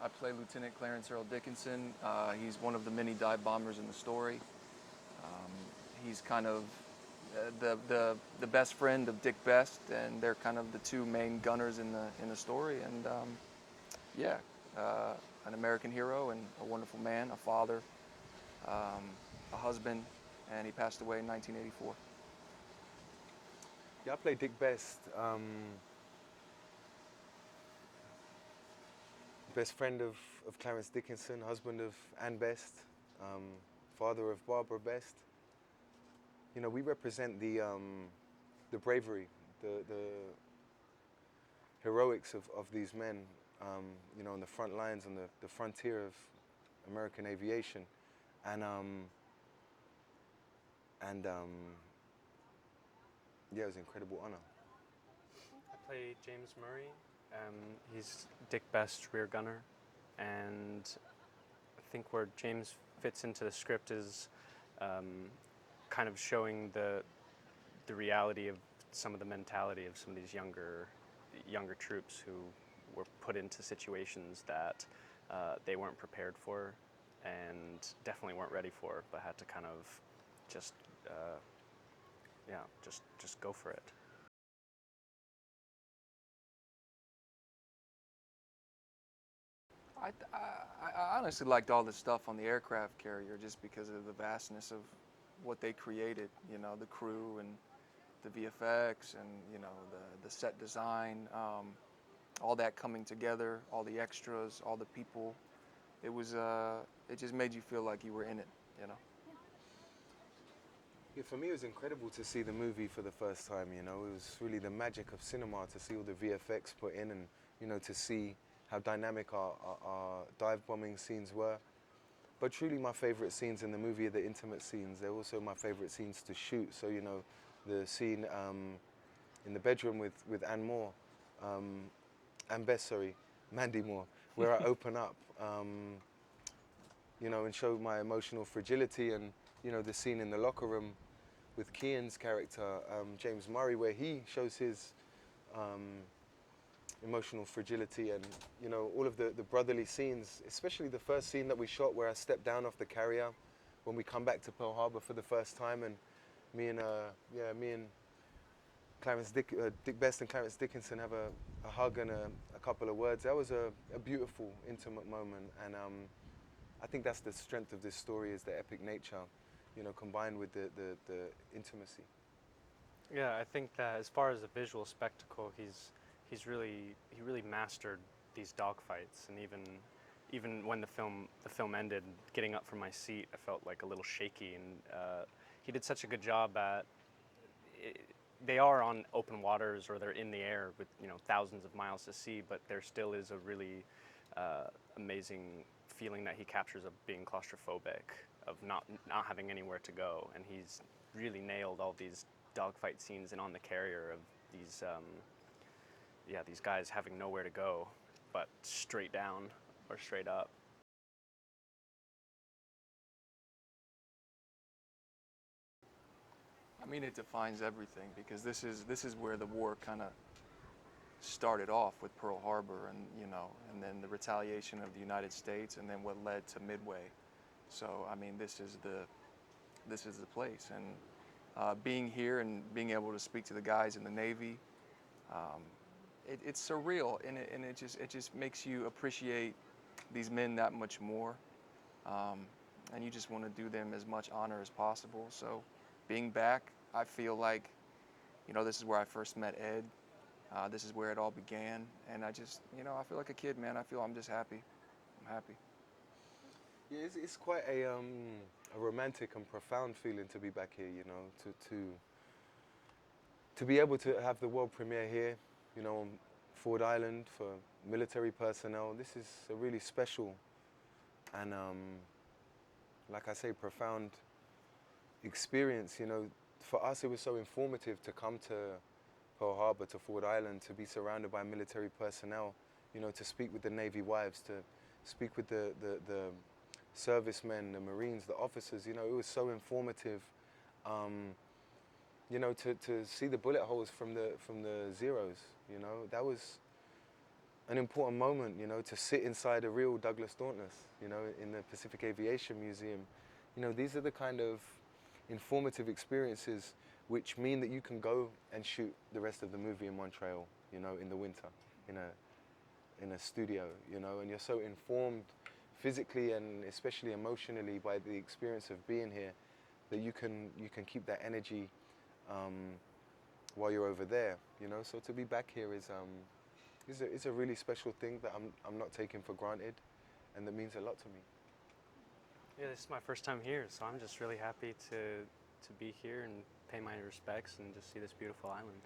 I play Lieutenant Clarence Earl Dickinson. He's one of the many dive bombers in the story. He's kind of the best friend of Dick Best, and they're kind of the two main gunners in the story. And yeah, an American hero and a wonderful man, a father, a husband, and he passed away in 1984. Yeah, I play Dick Best. Best friend of Clarence Dickinson, husband of Ann Best, father of Barbara Best. You know, we represent the bravery, the heroics of these men, you know, on the front lines, on the frontier of American aviation. And yeah, it was an incredible honor. I play James Murray. He's Dick Best's rear gunner, and I think where James fits into the script is kind of showing the reality of some of the mentality of some of these younger troops who were put into situations that they weren't prepared for and definitely weren't ready for, but had to kind of just just go for it. I honestly liked all the stuff on the aircraft carrier just because of the vastness of what they created, you know, the crew and the VFX and, you know, the set design, all that coming together, all the extras, all the people. It was, it just made you feel like you were in it, you know. Yeah, for me it was incredible to see the movie for the first time, you know. It was really the magic of cinema to see all the VFX put in and, you know, to see how dynamic our dive bombing scenes were. But truly my favorite scenes in the movie are the intimate scenes. They're also my favorite scenes to shoot. So, you know, the scene in the bedroom with Ann Moore, Ann Best, sorry, Mandy Moore, where I open up, you know, and show my emotional fragility, and, you know, the scene in the locker room with Kian's character, James Murray, where he shows his emotional fragility, and, you know, all of the brotherly scenes, especially the first scene that we shot where I stepped down off the carrier when we come back to Pearl Harbor for the first time, and me and Dick Best and Clarence Dickinson have a hug and a couple of words. That was a beautiful, intimate moment, and I think that's the strength of this story, is the epic nature, you know, combined with the intimacy. Yeah, I think that as far as a visual spectacle, he really mastered these dogfights, and even when the film ended, getting up from my seat, I felt like a little shaky, and he did such a good job at it. They are on open waters, or they're in the air with, you know, thousands of miles to sea, but there still is a really amazing feeling that he captures of being claustrophobic, of not having anywhere to go, and he's really nailed all these dogfight scenes and on the carrier of these these guys having nowhere to go but straight down or straight up. I mean, it defines everything, because this is where the war kind of started off with Pearl Harbor, and, you know, and then the retaliation of the United States, and then what led to Midway. So I mean, this is the place, and being here and being able to speak to the guys in the Navy, it's surreal, and it just makes you appreciate these men that much more, and you just want to do them as much honor as possible. So being back, I feel like, you know, this is where I first met Ed. This is where it all began, and I just, you know, I feel like a kid, man. I'm just happy. I'm happy. Yeah, it's quite a romantic and profound feeling to be back here, you know, to be able to have the world premiere here, you know, on Ford Island for military personnel. This is a really special and, like I say, profound experience, you know. For us, it was so informative to come to Pearl Harbor, to Ford Island, to be surrounded by military personnel, you know, to speak with the Navy wives, to speak with the servicemen, the Marines, the officers. You know, it was so informative, you know, to see the bullet holes from the zeros, you know. That was an important moment, you know, to sit inside a real Douglas Dauntless, you know, in the Pacific Aviation Museum. You know, these are the kind of informative experiences which mean that you can go and shoot the rest of the movie in Montreal, you know, in the winter, in a studio, you know, and you're so informed physically and especially emotionally by the experience of being here that you can keep that energy while you're over there, you know. So to be back here is a really special thing that I'm not taking for granted, and that means a lot to me. Yeah, this is my first time here, so I'm just really happy to be here and pay my respects and just see this beautiful island.